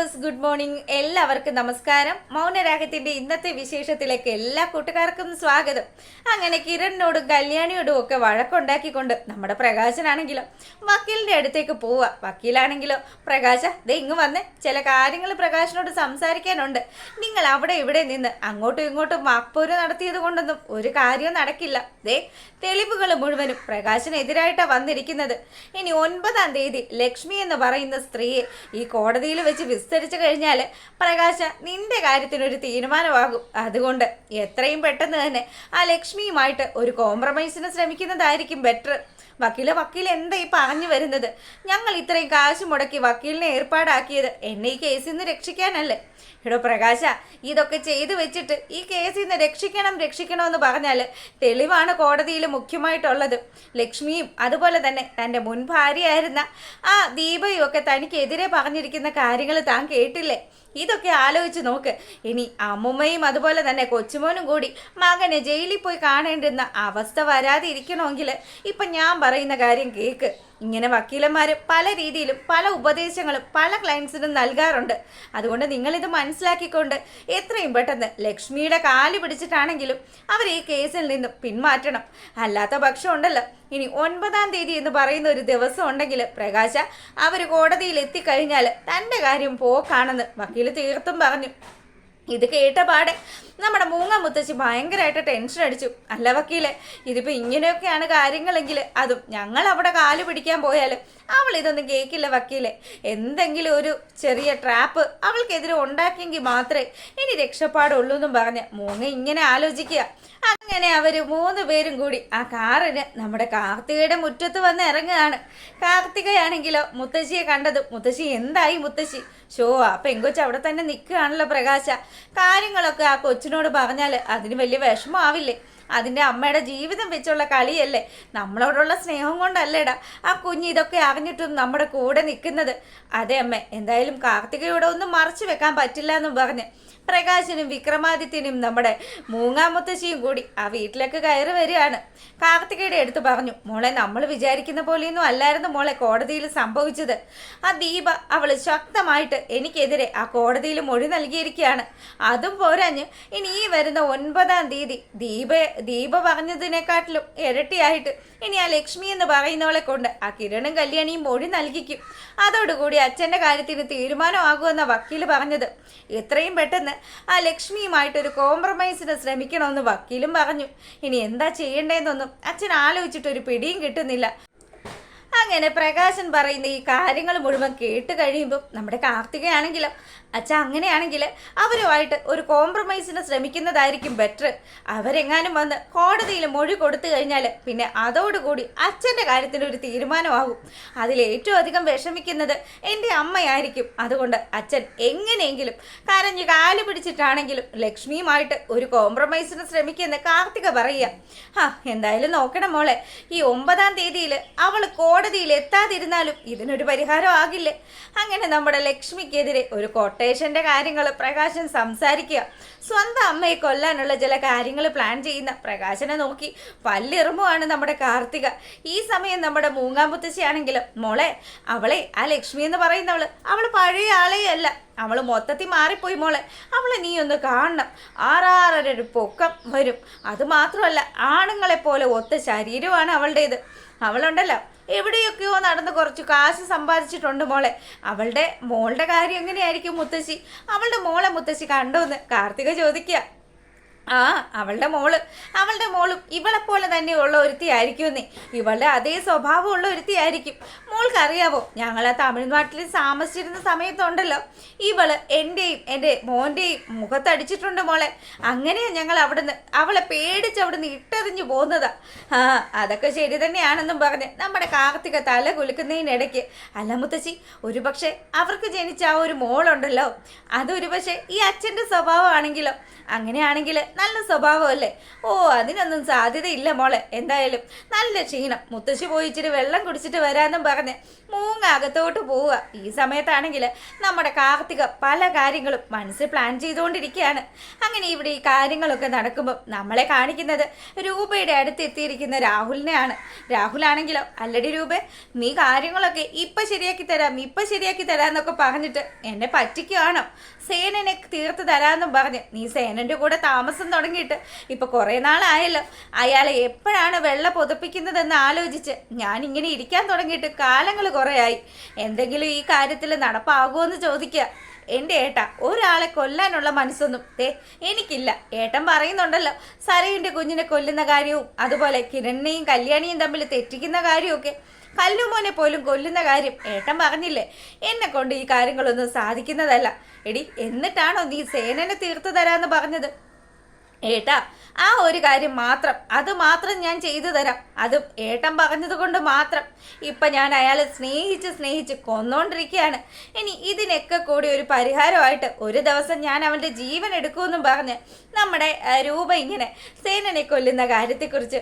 Viewers good morning. എല്ലാവർക്കും നമസ്കാരം. മൗനരാഗത്തിന്റെ ഇന്നത്തെ വിശേഷത്തിലേക്ക് എല്ലാ കൂട്ടുകാർക്കും സ്വാഗതം. അങ്ങനെ കിരണിനോടും കല്യാണിയോടും ഒക്കെ വഴക്കുണ്ടാക്കിക്കൊണ്ട് നമ്മുടെ പ്രകാശനാണെങ്കിലോ വക്കീലിന്റെ അടുത്തേക്ക് പോവുക. വക്കീലാണെങ്കിലോ പ്രകാശ ദേ ഇങ്ങ് വന്നേ, ചില കാര്യങ്ങൾ പ്രകാശനോട് സംസാരിക്കാനുണ്ട്. നിങ്ങൾ അവിടെ ഇവിടെ നിന്ന് അങ്ങോട്ടും ഇങ്ങോട്ടും വാക്പോര് നടത്തിയത് കൊണ്ടൊന്നും ഒരു കാര്യവും നടക്കില്ല. ദേ തെളിവുകൾ മുഴുവനും പ്രകാശനെതിരായിട്ടാണ് വന്നിരിക്കുന്നത്. ഇനി 9-ാം തീയതി ലക്ഷ്മി എന്ന് പറയുന്ന സ്ത്രീയെ ഈ കോടതിയിൽ വെച്ച് വിസ്തരിച്ചു കഴിഞ്ഞാൽ പ്രകാശ നിന്റെ കാര്യത്തിനൊരു തീരുമാനമാകും. അതുകൊണ്ട് എത്രയും പെട്ടെന്ന് തന്നെ ആ ലക്ഷ്മിയുമായിട്ട് ഒരു കോംപ്രമൈസിന് ശ്രമിക്കുന്നതായിരിക്കും ബെറ്റർ. വക്കീൽ എന്താ ഈ പറഞ്ഞു വരുന്നത്? ഞങ്ങൾ ഇത്രയും കാശ് മുടക്കി വക്കീലിനെ ഏർപ്പാടാക്കിയത് എന്നെ ഈ കേസിൽ നിന്ന് രക്ഷിക്കാനല്ലേ? എടോ പ്രകാശ, ഇതൊക്കെ ചെയ്തു വെച്ചിട്ട് ഈ കേസിൽ നിന്ന് രക്ഷിക്കണമെന്ന് പറഞ്ഞാൽ തെളിവാണ് കോടതിയിൽ മുഖ്യമായിട്ടുള്ളത്. ലക്ഷ്മിയും അതുപോലെ തന്നെ തൻ്റെ മുൻ ഭാര്യയായിരുന്ന ആ ദീപയും ഒക്കെ തനിക്കെതിരെ പറഞ്ഞിരിക്കുന്ന കാര്യങ്ങൾ താൻ കേട്ടില്ലേ? ഇതൊക്കെ ആലോചിച്ച് നോക്ക്. ഇനി അമ്മുമ്മയും അതുപോലെ തന്നെ കൊച്ചുമോനും കൂടി മകനെ ജയിലിൽ പോയി കാണേണ്ടുന്ന അവസ്ഥ വരാതെ ഇരിക്കണമെങ്കിൽ ഇപ്പം ഞാൻ പറയുന്ന കാര്യം കേൾക്ക്. ഇങ്ങനെ വക്കീലന്മാർ പല രീതിയിലും പല ഉപദേശങ്ങളും പല ക്ലയൻസിനും നൽകാറുണ്ട്. അതുകൊണ്ട് നിങ്ങളിത് മനസ്സിലാക്കിക്കൊണ്ട് എത്രയും പെട്ടെന്ന് ലക്ഷ്മിയുടെ കാല് പിടിച്ചിട്ടാണെങ്കിലും അവർ ഈ കേസിൽ നിന്നും പിന്മാറ്റണം. അല്ലാത്ത പക്ഷം ഉണ്ടല്ലോ, ഇനി 9-ാം തീയതി എന്ന് പറയുന്ന ഒരു ദിവസം ഉണ്ടെങ്കിൽ പ്രകാശ അവർ കോടതിയിൽ എത്തിക്കഴിഞ്ഞാൽ തൻ്റെ കാര്യം പോക്കാണെന്ന് വക്കീൽ തീർത്തും പറഞ്ഞു. ഇത് കേട്ട പാടെ നമ്മുടെ മൂങ്ങ മുത്തശ്ശി ഭയങ്കരമായിട്ട് ടെൻഷൻ അടിച്ചു. അല്ല വക്കീലെ, ഇതിപ്പോൾ ഇങ്ങനെയൊക്കെയാണ് കാര്യങ്ങളെങ്കിൽ അതും ഞങ്ങൾ അവിടെ കാല് പിടിക്കാൻ പോയാൽ അവൾ ഇതൊന്നും കേൾക്കില്ല വക്കീലെ. എന്തെങ്കിലും ഒരു ചെറിയ ട്രാപ്പ് അവൾക്കെതിരെ ഉണ്ടാക്കിയെങ്കിൽ മാത്രമേ ഇനി രക്ഷപ്പാടുള്ളൂ എന്നും പറഞ്ഞ് മൂങ്ങ ഇങ്ങനെ ആലോചിക്കുക. അങ്ങനെ അവർ 3 പേരും കൂടി ആ കാറിന് നമ്മുടെ കാർത്തികയുടെ മുറ്റത്ത് വന്ന് ഇറങ്ങുകയാണ്. കാർത്തികയാണെങ്കിലോ മുത്തശ്ശിയെ കണ്ടതും മുത്തശ്ശി എന്തായി മുത്തശ്ശി? ആ പെങ്കൊച്ച് അവിടെ തന്നെ നിൽക്കുകയാണല്ലോ പ്രകാശ. കാര്യങ്ങളൊക്കെ ആ കൊച്ചിനോട് പറഞ്ഞാൽ അതിന് വലിയ വിഷമമാവില്ലേ? അതിൻ്റെ അമ്മയുടെ ജീവിതം വെച്ചുള്ള കളിയല്ലേ? നമ്മളോടുള്ള സ്നേഹം കൊണ്ടല്ലേടാ ആ കുഞ്ഞ് ഇതൊക്കെ അറിഞ്ഞിട്ടും നമ്മുടെ കൂടെ നിൽക്കുന്നത്. അതെ അമ്മേ, എന്തായാലും കാർത്തികയോടെ ഒന്നും മറച്ചു വെക്കാൻ പറ്റില്ല എന്നും പറഞ്ഞ് പ്രകാശനും വിക്രമാദിത്യനും നമ്മുടെ മൂങ്ങാമുത്തശ്ശിയും കൂടി ആ വീട്ടിലേക്ക് കയറി വരികയാണ്. കാർത്തികയുടെ അടുത്ത് പറഞ്ഞു, മോളെ നമ്മൾ വിചാരിക്കുന്ന പോലെയൊന്നും അല്ലായിരുന്നു മോളെ കോടതിയിൽ സംഭവിച്ചത്. ആ ദീപ അവൾ ശക്തമായിട്ട് എനിക്കെതിരെ ആ കോടതിയിൽ മൊഴി നൽകിയിരിക്കുകയാണ്. അതും പോരാഞ്ഞ് ഇനി ഈ വരുന്ന 9-ാം തീയതി ദീപ പറഞ്ഞതിനെക്കാട്ടിലും ഇരട്ടിയായിട്ട് ഇനി ആ ലക്ഷ്മി എന്ന് പറയുന്നവളെ കൊണ്ട് ആ കിരണും കല്യാണിയും മൊഴി നൽകിക്കും. അതോടുകൂടി അച്ഛൻ്റെ കാര്യത്തിന് തീരുമാനമാകുമെന്ന വക്കീൽ പറഞ്ഞത്. എത്രയും പെട്ടെന്ന് ആ ലക്ഷ്മിയുമായിട്ടൊരു കോംപ്രമൈസിന് ശ്രമിക്കണമെന്ന് വക്കീലും പറഞ്ഞു. ഇനി എന്താ ചെയ്യേണ്ടതെന്നൊന്നും അച്ഛൻ ആലോചിച്ചിട്ടൊരു പിടിയും കിട്ടുന്നില്ല. അങ്ങനെ പ്രകാശൻ പറയുന്ന ഈ കാര്യങ്ങൾ മുഴുവൻ കേട്ട് കഴിയുമ്പോൾ നമ്മുടെ കാർത്തികയാണെങ്കിലും അച്ഛ അങ്ങനെയാണെങ്കിൽ അവരുമായിട്ട് ഒരു കോംപ്രമൈസിന് ശ്രമിക്കുന്നതായിരിക്കും ബെറ്റർ. അവരെങ്ങാനും വന്ന് കോടതിയിൽ മൊഴി കൊടുത്തു കഴിഞ്ഞാൽ പിന്നെ അതോടുകൂടി അച്ഛൻ്റെ കാര്യത്തിനൊരു തീരുമാനമാകും. അതിലേറ്റവും അധികം വിഷമിക്കുന്നത് എൻ്റെ അമ്മയായിരിക്കും. അതുകൊണ്ട് അച്ഛൻ എങ്ങനെയെങ്കിലും കരഞ്ഞ് കാല് പിടിച്ചിട്ടാണെങ്കിലും ലക്ഷ്മിയുമായിട്ട് ഒരു കോംപ്രമൈസിന് ശ്രമിക്കുമെന്ന് കാർത്തിക പറയുക. എന്തായാലും നോക്കണം മോളെ, ഈ 9-ാം തീയതിയിൽ അവൾ കോടതിയിൽ എത്താതിരുന്നാലും ഇതിനൊരു പരിഹാരം ആകില്ലേ? അങ്ങനെ നമ്മുടെ ലക്ഷ്മിക്കെതിരെ ഒരു കൊട്ടേഷന്റെ കാര്യങ്ങൾ പ്രകാശൻ സംസാരിക്കുക. സ്വന്തം അമ്മയെ കൊല്ലാനുള്ള ചില കാര്യങ്ങൾ പ്ലാൻ ചെയ്യുന്ന പ്രകാശനെ നോക്കി പല്ലിറുമുമാണ് നമ്മുടെ കാർത്തിക. ഈ സമയം നമ്മുടെ മൂങ്ങാമുത്തശ്ശിയാണെങ്കിലും മോളെ അവളെ ആ ലക്ഷ്മി എന്ന് പറയുന്നവള് അവള് പഴയ ആളേ അല്ല, അവൾ മൊത്തത്തിൽ മാറിപ്പോയി മോളെ. അവളെ നീ ഒന്ന് കാണണം. 6-6.5 പൊക്കം വരും. അതുമാത്രമല്ല ആണുങ്ങളെപ്പോലെ ഒത്ത ശരീരമാണ് അവളുടേത്. അവളുണ്ടല്ലോ എവിടെയൊക്കെയോ നടന്ന് കുറച്ച് കാശ് സമ്പാദിച്ചിട്ടുണ്ട് മോളെ. അവളുടെ മോളുടെ കാര്യം എങ്ങനെയായിരിക്കും മുത്തശ്ശി? അവളുടെ മോളെ മുത്തശ്ശി കണ്ടോന്ന് കാർത്തിക ചോദിക്കുക. അവളുടെ മോളും ഇവളെപ്പോലെ തന്നെയുള്ള ഒരുത്തിയായിരിക്കുമെന്നേ. ഇവളുടെ അതേ സ്വഭാവമുള്ള ഒരുത്തിയായിരിക്കും. മോൾക്കറിയാവോ, ഞങ്ങൾ ആ തമിഴ്നാട്ടിൽ താമസിച്ചിരുന്ന സമയത്തുണ്ടല്ലോ ഇവള് എൻ്റെയും എൻ്റെ മോൻ്റെയും മുഖത്തടിച്ചിട്ടുണ്ട് മോളെ. അങ്ങനെയാണ് ഞങ്ങൾ അവളെ പേടിച്ച് അവിടുന്ന് ഇട്ടെറിഞ്ഞു പോകുന്നതാ. അതൊക്കെ ശരി തന്നെയാണെന്നും പറഞ്ഞ് നമ്മുടെ കാർത്തിക തല കുലുക്കുന്നതിനിടയ്ക്ക് അല്ല മുത്തശ്ശി, ഒരുപക്ഷെ അവർക്ക് ജനിച്ച ആ ഒരു മോളുണ്ടല്ലോ അതൊരു പക്ഷേ ഈ അച്ഛൻ്റെ സ്വഭാവമാണെങ്കിലോ? അങ്ങനെയാണെങ്കിൽ നല്ല സ്വഭാവമല്ലേ? ഓ, അതിനൊന്നും സാധ്യതയില്ല മോളെ. എന്തായാലും നല്ല ക്ഷീണം, മുത്തശ്ശി പോയി ഇച്ചിരി വെള്ളം കുടിച്ചിട്ട് വരാമെന്നും പറഞ്ഞ് മൂങ്ങ അകത്തോട്ട് പോവുക. ഈ സമയത്താണെങ്കിൽ നമ്മുടെ കാർത്തിക പല കാര്യങ്ങളും മനസ്സിൽ പ്ലാൻ ചെയ്തുകൊണ്ടിരിക്കുകയാണ്. അങ്ങനെ ഇവിടെ ഈ കാര്യങ്ങളൊക്കെ നടക്കുമ്പോൾ നമ്മളെ കാണിക്കുന്നത് രൂപയുടെ അടുത്ത് എത്തിയിരിക്കുന്ന രാഹുലിനെയാണ്. രാഹുലാണെങ്കിലോ, അല്ലടി രൂപേ, നീ കാര്യങ്ങളൊക്കെ ഇപ്പം ശരിയാക്കി തരാമെന്നൊക്കെ പറഞ്ഞിട്ട് എന്നെ പറ്റിക്കുകയാണോ? സേനനെ തീർത്ത് തരാമെന്നും പറഞ്ഞ് നീ സേനൻ്റെ കൂടെ താമസം തുടങ്ങിയിട്ട് ഇപ്പം കുറേ നാളായല്ലോ. അയാളെ എപ്പോഴാണ് വെള്ളം പൊതുപ്പിക്കുന്നതെന്ന് ആലോചിച്ച് ഞാൻ ഇങ്ങനെ ഇരിക്കാൻ തുടങ്ങിയിട്ട് കാലങ്ങൾ കുറേയായി. എന്തെങ്കിലും ഈ കാര്യത്തിൽ നടപ്പാകുമോ എന്ന് ചോദിക്കുക. എൻ്റെ ഏട്ടാ, ഒരാളെ കൊല്ലാനുള്ള മനസ്സൊന്നും എനിക്കില്ല. ഏട്ടൻ പറയുന്നുണ്ടല്ലോ സരയുടെ കുഞ്ഞിനെ കൊല്ലുന്ന കാര്യവും അതുപോലെ കിരണിനെയും കല്യാണിയും തമ്മിൽ തെറ്റിക്കുന്ന കാര്യമൊക്കെ. കല്ലുമോനെ പോലും കൊല്ലുന്ന കാര്യം ഏട്ടൻ പറഞ്ഞില്ലേ? എന്നെ കൊണ്ട് ഈ കാര്യങ്ങളൊന്നും സാധിക്കുന്നതല്ല. എടി, എന്നിട്ടാണോ നീ സേനനെ തീർത്തു തരാമെന്ന് പറഞ്ഞത്? ഏട്ടാ, ആ ഒരു കാര്യം മാത്രം, അത് മാത്രം ഞാൻ ചെയ്തു തരാം. അതും ഏട്ടൻ പറഞ്ഞത് കൊണ്ട് മാത്രം. ഇപ്പം ഞാൻ അയാളെ സ്നേഹിച്ച് കൊന്നോണ്ടിരിക്കുകയാണ്. ഇനി ഇതിനൊക്കെ കൂടി ഒരു പരിഹാരമായിട്ട് ഒരു ദിവസം ഞാൻ അവൻ്റെ ജീവൻ എടുക്കുമെന്നും പറഞ്ഞ് നമ്മുടെ രൂപ ഇങ്ങനെ സേനനെ കൊല്ലുന്ന കാര്യത്തെക്കുറിച്ച്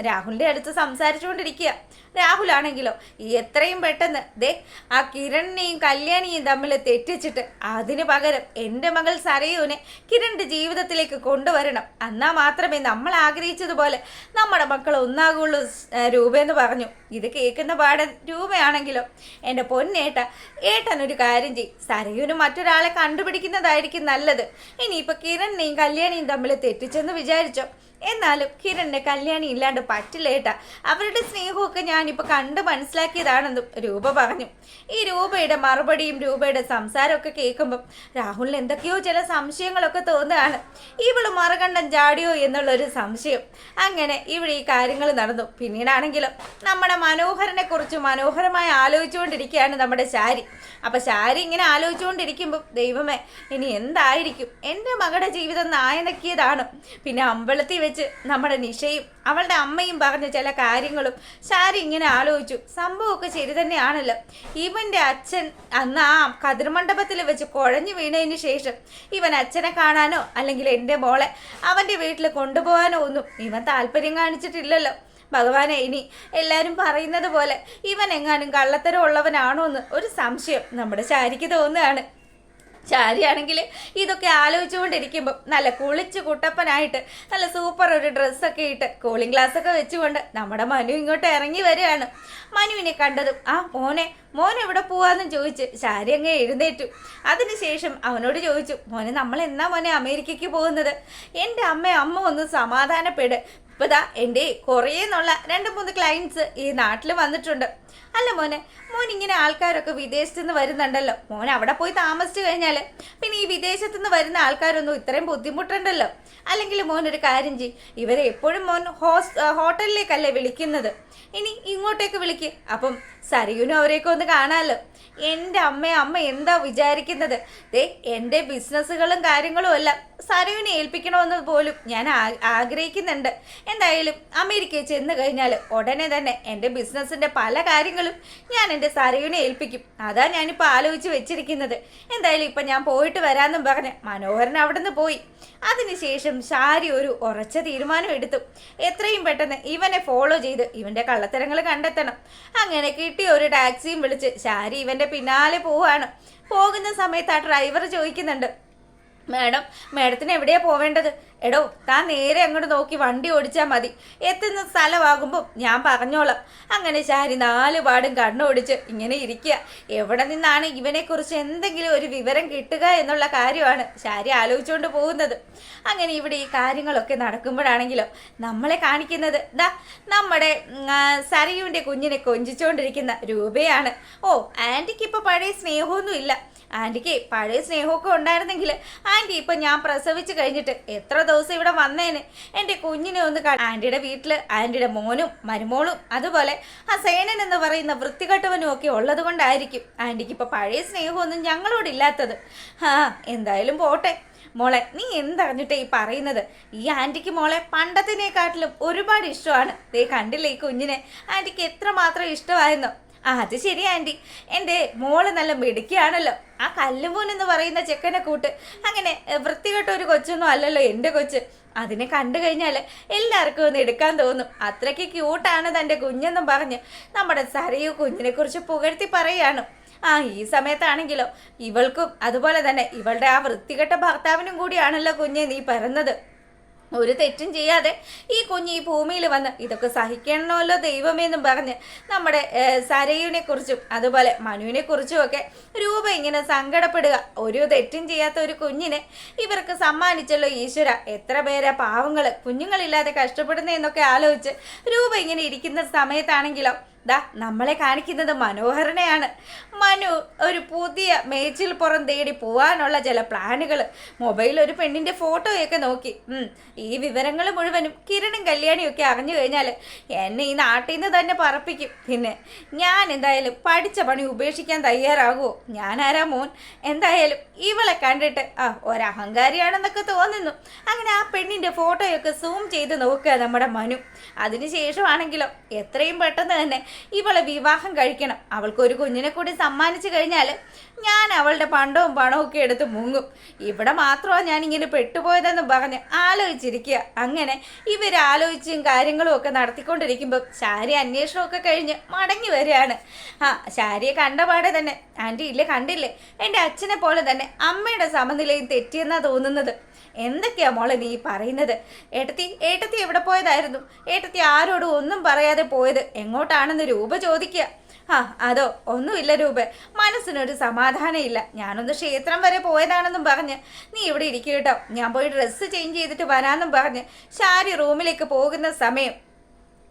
രാഹുലിൻ്റെ അടുത്ത് സംസാരിച്ചുകൊണ്ടിരിക്കുക. രാഹുലാണെങ്കിലോ എത്രയും പെട്ടെന്ന് ആ കിരണിനെയും കല്യാണിയും തമ്മിൽ തെറ്റിച്ചിട്ട് അതിന് പകരം എൻ്റെ മകൾ സരയുവിനെ കിരണിൻ്റെ ജീവിതത്തിലേക്ക് കൊണ്ടുവരണം. എന്നാൽ മാത്രമേ നമ്മൾ ആഗ്രഹിച്ചതുപോലെ നമ്മുടെ മക്കൾ ഒന്നാകുള്ളൂ രൂപയെന്ന് പറഞ്ഞു. ഇത് കേൾക്കുന്ന പാടൻ രൂപയാണെങ്കിലോ, എൻ്റെ ഏട്ടനൊരു കാര്യം ചെയ്യും, സരയുവിന് മറ്റൊരാളെ കണ്ടുപിടിക്കുന്നതായിരിക്കും നല്ലത്. ഇനിയിപ്പോൾ കിരണിനെയും കല്യാണിയും തമ്മിൽ തെറ്റിച്ചെന്ന് വിചാരിച്ചോ, എന്നാലും കിരണിനെ കല്യാണി ഇല്ലാണ്ട് പറ്റില്ല ഏട്ടാ. അവരുടെ സ്നേഹമൊക്കെ ഞാനിപ്പോൾ കണ്ട് മനസ്സിലാക്കിയതാണെന്നും രൂപ പറഞ്ഞു. ഈ രൂപയുടെ മറുപടിയും രൂപയുടെ സംസാരമൊക്കെ കേൾക്കുമ്പം രാഹുലിന് എന്തൊക്കെയോ ചില സംശയങ്ങളൊക്കെ തോന്നുകയാണ്. ഇവള് മറുകണ്ഠം ചാടിയോ എന്നുള്ളൊരു സംശയം. അങ്ങനെ ഇവിടെ ഈ കാര്യങ്ങൾ നടന്നു. പിന്നീടാണെങ്കിലും നമ്മുടെ മനോഹരനെ കുറിച്ച് മനോഹരമായി ആലോചിച്ചുകൊണ്ടിരിക്കുകയാണ് നമ്മുടെ ശാരി. അപ്പം ശാരി ഇങ്ങനെ ആലോചിച്ചുകൊണ്ടിരിക്കുമ്പം ദൈവമേ, ഇനി എന്തായിരിക്കും എൻ്റെ മകളുടെ ജീവിതം നായനക്കിയതാണ്. പിന്നെ അമ്പലത്തിൽ വെച്ച് നമ്മുടെ നിഷയും അവളുടെ അമ്മയും പറഞ്ഞ ചില കാര്യങ്ങളും ശാരി ഇങ്ങനെ ആലോചിച്ചു. സംഭവമൊക്കെ ശരി തന്നെയാണല്ലോ. ഇവൻ്റെ അച്ഛൻ അന്ന് ആ കതിർമണ്ഡപത്തിൽ വെച്ച് കുഴഞ്ഞു വീണതിന് ശേഷം ഇവൻ അച്ഛനെ കാണാനോ അല്ലെങ്കിൽ എൻ്റെ മോളെ അവൻ്റെ വീട്ടിൽ കൊണ്ടുപോകാനോ ഒന്നും ഇവൻ താല്പര്യം കാണിച്ചിട്ടില്ലല്ലോ. ഭഗവാനെ, ഇനി എല്ലാവരും പറയുന്നത് പോലെ ഇവൻ എങ്ങാനും കള്ളത്തരം ഉള്ളവനാണോ എന്ന് ഒരു സംശയം നമ്മുടെ ശാരിക്ക് തോന്നുകയാണ്. ശാരിയാണെങ്കിൽ ഇതൊക്കെ ആലോചിച്ചുകൊണ്ടിരിക്കുമ്പോൾ നല്ല കുളിച്ച് കുട്ടപ്പനായിട്ട് നല്ല സൂപ്പർ ഒരു ഡ്രസ്സൊക്കെ ഇട്ട് കൂളിംഗ് ഗ്ലാസ്സൊക്കെ വെച്ചുകൊണ്ട് നമ്മുടെ മനു ഇങ്ങോട്ട് ഇറങ്ങി വരികയാണ്. മനുവിനെ കണ്ടതും മോനെ എവിടെ പോവാന്നും ചോദിച്ച് ശാരി അങ്ങ് എഴുന്നേറ്റു. അതിനുശേഷം അവനോട് ചോദിച്ചു, നമ്മൾ എന്നാ അമേരിക്കയ്ക്ക് പോകുന്നത്? എൻ്റെ അമ്മ ഒന്ന് സമാധാനപ്പെട്. ഇപ്പം ദാ എൻ്റെ കുറേന്നുള്ള 2-3 ക്ലയൻസ് ഈ നാട്ടിൽ വന്നിട്ടുണ്ട്. അല്ല മോൻ ഇങ്ങനെ ആൾക്കാരൊക്കെ വിദേശത്തു നിന്ന് വരുന്നുണ്ടല്ലോ. മോൻ അവിടെ പോയി താമസിച്ചു കഴിഞ്ഞാൽ പിന്നെ ഈ വിദേശത്തു നിന്ന് വരുന്ന ആൾക്കാരൊന്നും ഇത്രയും ബുദ്ധിമുട്ടുണ്ടല്ലോ. അല്ലെങ്കിൽ മോനൊരു കാര്യം ചെയ്യും, ഇവരെ എപ്പോഴും മോൻ ഹോട്ടലിലേക്കല്ലേ വിളിക്കുന്നത്, ഇനി ഇങ്ങോട്ടേക്ക് വിളിക്ക്. അപ്പം സരയുനും അവരെയൊക്കെ ഒന്ന് കാണാമല്ലോ. എൻ്റെ അമ്മ എന്താ വിചാരിക്കുന്നത്? എൻ്റെ ബിസിനസ്സുകളും കാര്യങ്ങളും എല്ലാം സരയുവിനെ ഏൽപ്പിക്കണമെന്ന് പോലും ഞാൻ ആഗ്രഹിക്കുന്നുണ്ട്. എന്തായാലും അമേരിക്കയിൽ ചെന്ന് കഴിഞ്ഞാൽ ഉടനെ തന്നെ എൻ്റെ ബിസിനസ്സിൻ്റെ പല കാര്യങ്ങളും ഞാൻ എൻ്റെ സരയുവിനെ ഏൽപ്പിക്കും. അതാ ഞാനിപ്പോൾ ആലോചിച്ച് വെച്ചിരിക്കുന്നത്. എന്തായാലും ഇപ്പം ഞാൻ പോയിട്ട് വരാമെന്നും പറഞ്ഞ് മനോഹരൻ അവിടെ നിന്ന് പോയി. അതിനുശേഷം ശാരി ഒരു ഉറച്ച തീരുമാനം എടുത്തു. എത്രയും പെട്ടെന്ന് ഇവനെ ഫോളോ ചെയ്ത് ഇവൻ്റെ കള്ളത്തരങ്ങൾ കണ്ടെത്തണം. അങ്ങനെ കിട്ടിയ ഒരു ടാക്സിയും വിളിച്ച് ശാരി ഇവൻ്റെ പിന്നാലെ പോവാണ്. പോകുന്ന സമയത്ത് ആ ഡ്രൈവർ ചോദിക്കുന്നുണ്ട്, മാഡത്തിന് എവിടെയാണ് പോവേണ്ടത്? എടോ, താൻ നേരെ അങ്ങോട്ട് നോക്കി വണ്ടി ഓടിച്ചാൽ മതി, എത്തുന്ന സ്ഥലമാകുമ്പോൾ ഞാൻ പറഞ്ഞോളാം. അങ്ങനെ ശാരി 4 പാടും കണ്ണോടിച്ച് ഇങ്ങനെ ഇരിക്കുക. എവിടെ നിന്നാണ് ഇവനെക്കുറിച്ച് എന്തെങ്കിലും ഒരു വിവരം കിട്ടുക എന്നുള്ള കാര്യമാണ് ശാരി ആലോചിച്ചുകൊണ്ട് പോകുന്നത്. അങ്ങനെ ഇവിടെ ഈ കാര്യങ്ങളൊക്കെ നടക്കുമ്പോഴാണെങ്കിലോ നമ്മളെ കാണിക്കുന്നത് നമ്മുടെ സരയുവിൻ്റെ കുഞ്ഞിനെ കൊഞ്ചിച്ചുകൊണ്ടിരിക്കുന്ന രൂപയാണ്. ആൻറ്റിക്ക് ഇപ്പോൾ പഴയ സ്നേഹമൊന്നും ഇല്ല. ആൻറ്റിക്ക് പഴയ സ്നേഹമൊക്കെ ഉണ്ടായിരുന്നെങ്കിൽ ആൻറ്റി ഇപ്പം ഞാൻ പ്രസവിച്ച് കഴിഞ്ഞിട്ട് എത്ര ദിവസം ഇവിടെ വന്നേന്. എൻ്റെ കുഞ്ഞിനെ ഒന്ന് ആൻറ്റിയുടെ വീട്ടിൽ ആൻറ്റിയുടെ മോനും മരുമോളും അതുപോലെ ആ സേനൻ എന്ന് പറയുന്ന വൃത്തികെട്ടവനും ഒക്കെ ഉള്ളത് കൊണ്ടായിരിക്കും ആൻറ്റിക്ക് ഇപ്പം പഴയ സ്നേഹമൊന്നും ഞങ്ങളോടില്ലാത്തത്. എന്തായാലും പോട്ടെ മോളെ, നീ എന്തറിഞ്ഞിട്ടേ ഈ പറയുന്നത്? ഈ ആൻറ്റിക്ക് മോളെ പണ്ടത്തിനെക്കാട്ടിലും ഒരുപാട് ഇഷ്ടമാണ്. കണ്ടില്ലേ ഈ കുഞ്ഞിനെ? ആൻറ്റിക്ക് എത്രമാത്രം ഇഷ്ടമായിരുന്നു. അത് ശരി ആൻറ്റി, എൻ്റെ മോള് നല്ല മിടുക്കിയാണല്ലോ. ആ കല്ലുമോൻ എന്ന് പറയുന്ന ചെക്കനെ കൂട്ട് അങ്ങനെ വൃത്തികെട്ട ഒരു കൊച്ചൊന്നും അല്ലല്ലോ എൻ്റെ കൊച്ച്. അതിനെ കണ്ടു കഴിഞ്ഞാൽ എല്ലാവർക്കും ഒന്ന് എടുക്കാൻ തോന്നും. അത്രയ്ക്ക് ക്യൂട്ടാണ് തൻ്റെ കുഞ്ഞെന്നും പറഞ്ഞ് നമ്മുടെ സരയു കുഞ്ഞിനെ കുറിച്ച് പുകഴ്ത്തി പറയാണ്. ഈ സമയത്താണെങ്കിലോ ഇവൾക്കും അതുപോലെ തന്നെ ഇവളുടെ ആ വൃത്തികെട്ട ഭർത്താവിനും കൂടിയാണല്ലോ കുഞ്ഞെ നീ പിറന്നത്. ഒരു തെറ്റും ചെയ്യാതെ ഈ കുഞ്ഞ് ഈ ഭൂമിയിൽ വന്ന് ഇതൊക്കെ സഹിക്കണമല്ലോ ദൈവമേന്നും പറഞ്ഞ് നമ്മുടെ സരയുവിനെ കുറിച്ചും അതുപോലെ മനുവിനെ കുറിച്ചും ഒക്കെ രൂപ ഇങ്ങനെ സങ്കടപ്പെടുക. ഒരു തെറ്റും ചെയ്യാത്ത ഒരു കുഞ്ഞിനെ ഇവർക്ക് സമ്മാനിച്ചല്ലോ ഈശ്വര. എത്ര പേരാ പാവങ്ങൾ കുഞ്ഞുങ്ങളില്ലാതെ കഷ്ടപ്പെടുന്നതെന്നൊക്കെ ആലോചിച്ച് രൂപ ഇങ്ങനെ ഇരിക്കുന്ന സമയത്താണെങ്കിലോ നമ്മളെ കാണിക്കുന്നത് മനോഹരനെയാണ്. മനു ഒരു പുതിയ മേച്ചിൽ പുറം തേടി പോവാനുള്ള ചില പ്ലാനുകൾ, മൊബൈലിൽ ഒരു പെണ്ണിൻ്റെ ഫോട്ടോയൊക്കെ നോക്കി. ഈ വിവരങ്ങൾ മുഴുവനും കിരണും കല്യാണിയൊക്കെ അറിഞ്ഞു കഴിഞ്ഞാൽ എന്നെ ഈ നാട്ടിൽ നിന്ന് തന്നെ പറപ്പിക്കും. പിന്നെ ഞാൻ എന്തായാലും പഠിച്ച പണി ഉപേക്ഷിക്കാൻ തയ്യാറാകുമോ? ഞാനാരാ മോൻ? എന്തായാലും ഇവളെ കണ്ടിട്ട് ഒരഹങ്കാരിയാണെന്നൊക്കെ തോന്നുന്നു. അങ്ങനെ ആ പെണ്ണിൻ്റെ ഫോട്ടോയൊക്കെ സൂം ചെയ്ത് നോക്കുക നമ്മുടെ മനു. അതിനുശേഷമാണെങ്കിലോ എത്രയും പെട്ടെന്ന് തന്നെ ഇവളെ വിവാഹം കഴിക്കണം. അവൾക്കൊരു കുഞ്ഞിനെ കൂടി സമ്മാനിച്ചു കഴിഞ്ഞാൽ ഞാൻ അവളുടെ പണ്ടവും പണവും ഒക്കെ എടുത്ത് മുങ്ങും. ഇവിടെ മാത്രമാണ് ഞാനിങ്ങനെ പെട്ടുപോയതെന്ന് പറഞ്ഞ് ആലോചിച്ചിരിക്കുക. അങ്ങനെ ഇവരാലോചിച്ചും കാര്യങ്ങളും ഒക്കെ നടത്തിക്കൊണ്ടിരിക്കുമ്പോൾ ശാരി അന്വേഷണമൊക്കെ കഴിഞ്ഞ് മടങ്ങി വരികയാണ്. ശാരിയെ കണ്ടപാടെ തന്നെ ആൻറ്റി ഇല്ലേ കണ്ടില്ലേ, എൻ്റെ അച്ഛനെ പോലെ തന്നെ അമ്മയുടെ സമനിലയും തെറ്റിയെന്നാണ് തോന്നുന്നത്. എന്തൊക്കെയാ മോളെ നീ പറയുന്നത്? ഏട്ടത്തി എവിടെ പോയതായിരുന്നു? ഏട്ടത്തി ആരോടും ഒന്നും പറയാതെ പോയത് എങ്ങോട്ടാണെന്ന് രൂപ ചോദിക്കുക. അതോ ഒന്നുമില്ല രൂപ, മനസ്സിനൊരു സമാധാനം ഇല്ല. ഞാനൊന്ന് ക്ഷേത്രം വരെ പോയതാണെന്നും പറഞ്ഞ് നീ ഇവിടെ ഇരിക്കുക കേട്ടോ, ഞാൻ പോയി ഡ്രസ്സ് ചേഞ്ച് ചെയ്തിട്ട് വരാമെന്നും പറഞ്ഞ് ശാരി റൂമിലേക്ക് പോകുന്ന സമയം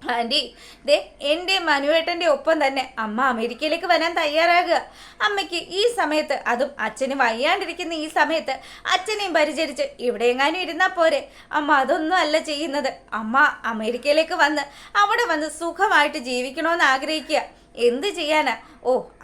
ആൻറ്റി എൻ്റെ മനുവേട്ടൻ്റെ ഒപ്പം തന്നെ അമ്മ അമേരിക്കയിലേക്ക് വരാൻ തയ്യാറാകുക. അമ്മയ്ക്ക് ഈ സമയത്ത്, അതും അച്ഛന് വയ്യാണ്ടിരിക്കുന്ന ഈ സമയത്ത് അച്ഛനെയും പരിചരിച്ച് ഇവിടെ എങ്ങാനും ഇരുന്നാൽ പോരെ? അമ്മ അതൊന്നും അല്ല ചെയ്യുന്നത്. അമ്മ അമേരിക്കയിലേക്ക് വന്ന് അവിടെ വന്ന് സുഖമായിട്ട് ജീവിക്കണമെന്ന് ആഗ്രഹിക്കുക. എന്ത് ചെയ്യാനാ?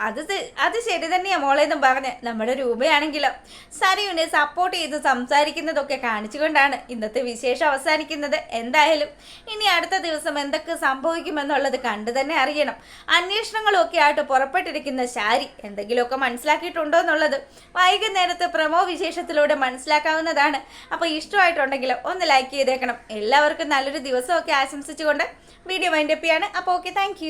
അത് ശരി തന്നെയാ മോളെന്നും പറഞ്ഞ് നമ്മുടെ രൂപയാണെങ്കിലോ സരയുവിനെ സപ്പോർട്ട് ചെയ്ത് സംസാരിക്കുന്നതൊക്കെ കാണിച്ചുകൊണ്ടാണ് ഇന്നത്തെ വിശേഷം അവസാനിക്കുന്നത്. എന്തായാലും ഇനി അടുത്ത ദിവസം എന്തൊക്കെ സംഭവിക്കുമെന്നുള്ളത് കണ്ടു തന്നെ അറിയണം. അന്വേഷണങ്ങളൊക്കെ ആയിട്ട് പുറപ്പെട്ടിരിക്കുന്ന ശാരി എന്തെങ്കിലുമൊക്കെ മനസ്സിലാക്കിയിട്ടുണ്ടോ എന്നുള്ളത് വൈകുന്നേരത്തെ പ്രമോ വിശേഷത്തിലൂടെ മനസ്സിലാക്കാവുന്നതാണ്. അപ്പോൾ ഇഷ്ടമായിട്ടുണ്ടെങ്കിൽ ഒന്ന് ലൈക്ക് ചെയ്തേക്കണം. എല്ലാവർക്കും നല്ലൊരു ദിവസമൊക്കെ ആശംസിച്ചുകൊണ്ട് വീഡിയോ വൈൻഡപ്പ് ചെയ്യാണ്. അപ്പോൾ ഓക്കെ, താങ്ക്